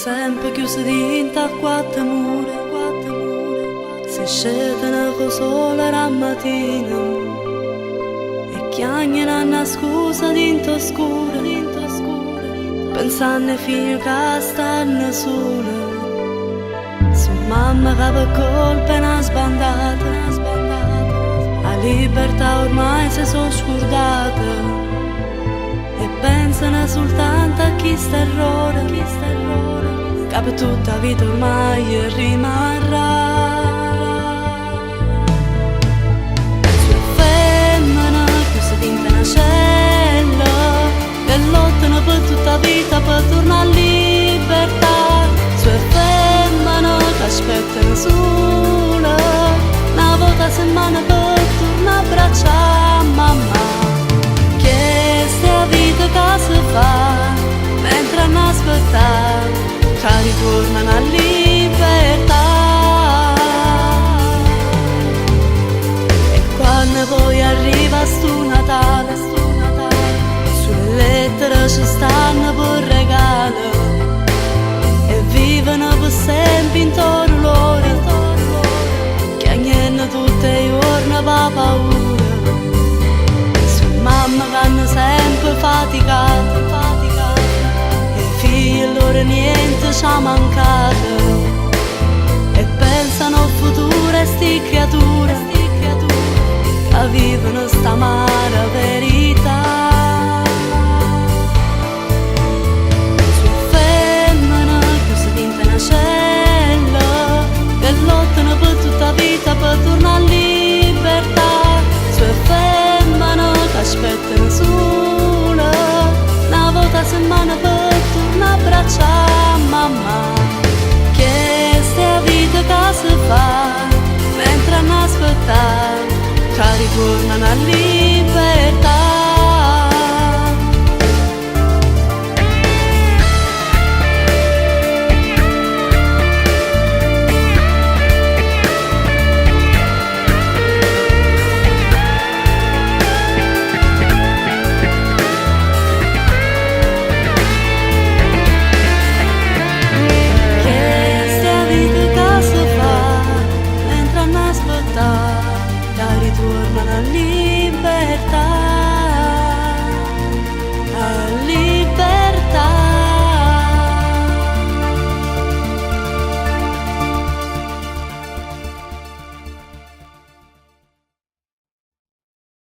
sempre chiuso dentro a quattro mura, si scedono con sole la mattina e chiagnano una scusa dentro scura, pensando ai figli che stanno sole. Su mamma che per colpa è una sbandata, la libertà ormai si sono scordata e pensano soltanto a chi sta errore, che per tutta la vita ormai rimarrà. Sua femmina chiusa dentro una cella che lottano per tutta la vita per tornare a libertà. Sua femmina che aspettano sola una volta a settimana per tornare a abbracciare mamma. Questa vita che si fa mentre hanno aspettato che ritornano a libertà. E quando poi arriva sto Natale, sulle lettere ci stanno per regalo e vivono per sempre intorno loro, che hanno tutti i giorni per paura. Su mamma che hanno sempre faticato e figli loro niente ci ha mancato e pensano al futuro e sti creature che vivono sta amara verità. Sua femmina chiusa dentro una cella che lottano per tutta la vita per tornare a libertà. Sua femmina che aspettano sola una volta a settimana per tornare a abbracciare mamma. Questa è la vita che si fa mentre hanno aspettato che ritornano a libertà. Ritornano a libertà.